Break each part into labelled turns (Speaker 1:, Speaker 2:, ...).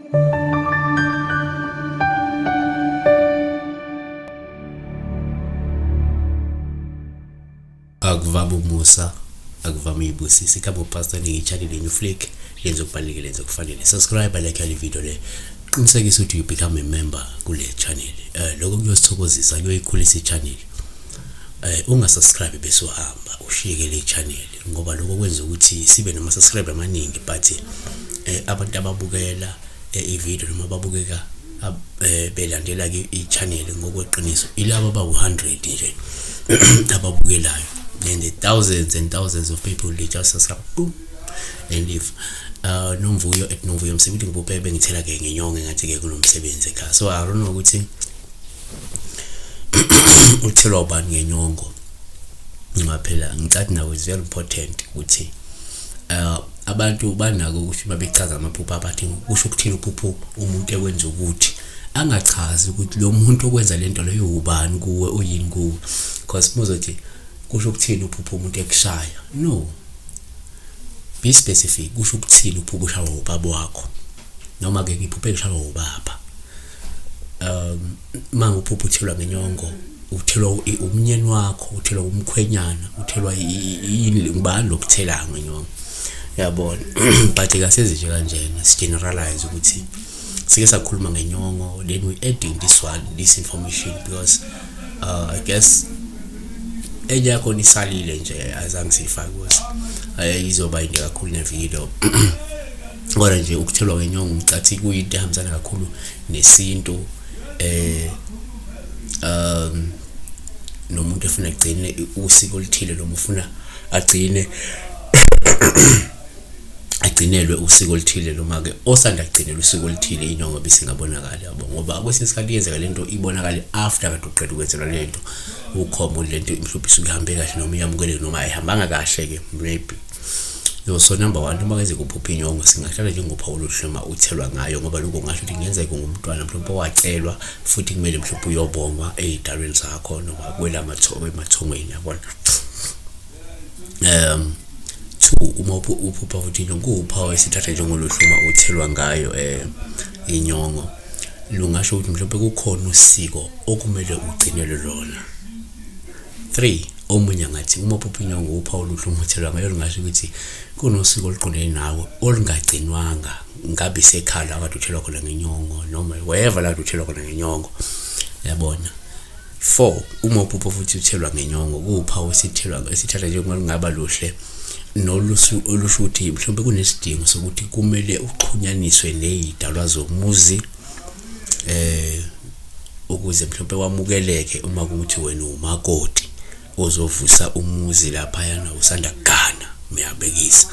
Speaker 1: Akuvama umusa, akuvama ibusisi kabo pastor ni channel yenu flick yenza okubalekile lenza kufanele subscribe like le video le qinisekisa ukuthi you become a member kule channel. Lokho kuyosithokozisa kuyoyikhulisa ichannel. Ungasubscribe bese uhamba ushiyeke le channel ngoba lokho kwenza ukuthi sibe nama subscriber amaningi but abantu ababukela i-video noma babukeka belandela ke i-channel ngokweqiniso ilabo ba 100 nje ababukelayo. And the thousands and thousands of people they just subscribe boom and leave. Nomvuyo nomvuyo msebenzi ngibophe bengithela ke ngenyongo ngathi ke kunomsebenzi ekhaya. So I don't know ukuthi uthelwa ubani ngenyongo. Ngaphela ngicathi nawo is very important ukuthi abantu banako ukuthi babechaza amaphupho abathi kusho ukuthini uphupho umuntu ekwenza ukuthi angachazi ukuthi lo muntu okwenza lento leyo ubani kuwe uyini kuwe because muzothi kusho ukuthini uphupho umuntu ekushaya. No, be specific. Kusho ukuthini uphupho ushaya ubaba wakho noma ke iphupho ekushaya ubaba. Manje uphupho uthelwa ngenyongo, uthelwa umnyeni wakho, uthelwa umkhwenyana, uthelwa yini ngibani lokuthela ngenyongo yabona. But kaseze nje kanjena si generalize ukuthi sike sakhuluma ngenyongo then we adding this information because I guess yakho nisalile nje azange sifake ukuthi izoba into kakhulu ne video. Kodwa nje ukuthelwa ngenyongo ngicathi kuyinto ehambisana kakhulu nesintu nomuntu efuna agcine usiko lithile noma ufuna agcine agcinelwe usiko lithile noma ke osanda agcinelwe usiko lithile inyongo bese ngabonakala yabo ngoba kwesisikhathi yenzeka lento ibonakala after kade uqeda ukwenza lento ukhomo lento mhlawumbe isukuhambe kahle noma iyamukele noma ayihambanga kahle ke maybe. So number 1 uma keze kuphupha inyongo singahlala nje ngophawu lohlema uthelwa ngayo ngoba lokho ngasho ukuthi ngenzeka ngumntwana mhlawumbe wacelwa futhi kumele mhlawumbe uyobongwa ezidalweni zakho noma kwela emathongweni yabona. 2 uma uphupha futhi inyongo uphawu esithatha njengolohluma uthelwa ngayo inyongo lungasho ukuthi mhlawumbe kukhona usiko okumele ugcinele lona. 3 omunye ngathi uma uphupha inyongo uphawu lohluma uthelwa ngayo lungasho ukuthi kunosiko oluqondene nawe olungagcinwanga ngabe sekhala akade uthelwa khona ngenyongo noma wherever la uthelwa khona ngenyongo yabona. 4 uma uphupha futhi uthelwa ngenyongo kuphawu esithatha njengoba ngaba luhle nolusu olushuthi mhlawumbe kunesidingo sokuthi kumele uxhunyaniswe nezidalwa zomuzi ukuze mhlawumbe wamukeleke uma kuthi wena umakoti ozovusa umuzi lapha yana usanda kugana uyabekisa.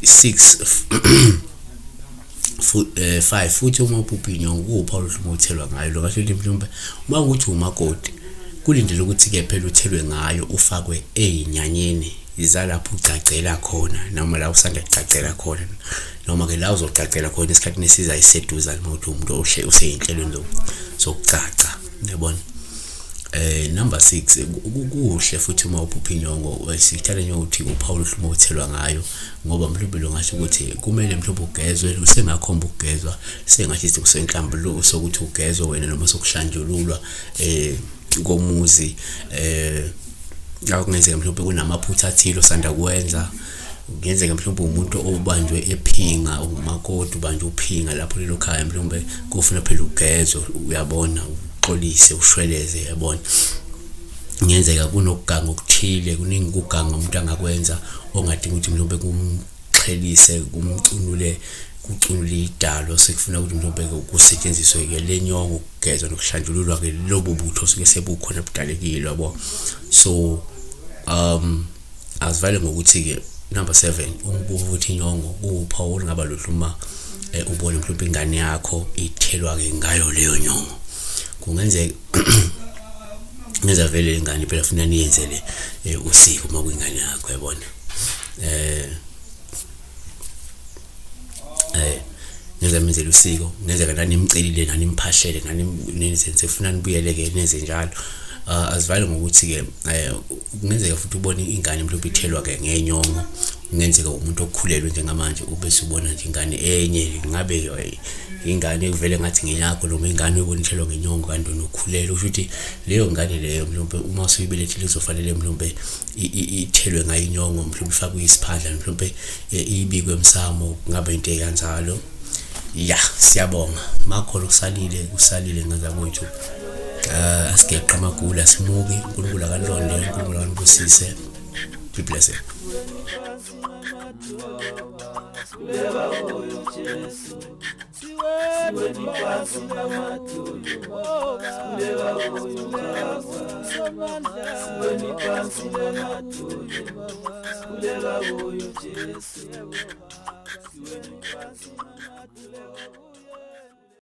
Speaker 1: 6 5 futhi uma uphupha inyongo kuphawu lohluma uthelwa ngayo lokho mhlawumbe uma kuthi umakoti kulindele ukuthi ke phela uthelwe ngayo ufakwe ezinyanyeni izalapho ucacela khona noma la usanda kucacela khona noma ke la uzocacela khona isikhathi nesiza iseduza umuntu ohle useyinhlelweni zokucaca yabona. Number 6 kuhle futhi uma uphupha inyongo sithatha nje ukuthi uphawu lohluma uthelwa ngayo ngoba mhlawumbe longasho ukuthi kumele mhlawumbe ugezwe usengakhomba ukugezwa sengathi kusenhlambuluko sokuthi ugezwe wena noma sokuhlanjululwa komuzi akungenzeka mhlawumbe kunamaphutha athile osanda kwenza. Kungenzeka mhlawumbe umuntu obanjwe ephinga umakoti ubanje uphinga lapho lelo khaya mhlawumbe kufuna phela ugezwe uyabona uxolise ushweleze yabona. Kungenzeka kunokuganga okuthile kuningi ukuganga umuntu angakwenza ongadinga ukuthi mhlawumbe kumxhelise kumcunule kucunule idalo sekufuna ukuthi mhlawumbe kusetshenziswe ke lenyongo ukugezwa nokuhlanjululwa ke lobo butho suke sebukhona budalekile yabo. So asivale ngokuthi ke number 7 umbuzo futhi inyongo kuphawu olungaba lohluma ubone mhlawumbe ingane yakho ithelwa ke ngayo leyo nyongo. Kungenzeka ngenza vele ingane phela funa niyenzele usiko uma kuyingane yakho yabona. Ngenza menzele usiko ngenzeka nani imcelile nani imphahlele nani nenze funa nibuyeleke nenze njalo. Asivale ngokuthi ke kungenzeka futhi ubone ingane mhlawumbe ithelwa ke ngenyongo kungenzeka umuntu okhulelwe njengamanje ube subona nje ingane enye ngabe ingane evele ngathi ngeyakho noma ingane ebonithelwa ngenyongo kanti unokhulelwe usho ukuthi leyo ngane leyo mhlawumbe uma usuyibelethile izofanele mhlawumbe ithelwe ngayo inyongo mhlawumbe ifakwe isiphandla mhlawumbe ibikwe emsamo ngabe into ekanjalo ya siyabonga makhona kusalile ngazakwethu asikeqa amagula simuke uNkulunkulu akalonde uNkulunkulu akanibusise be blessed Siwe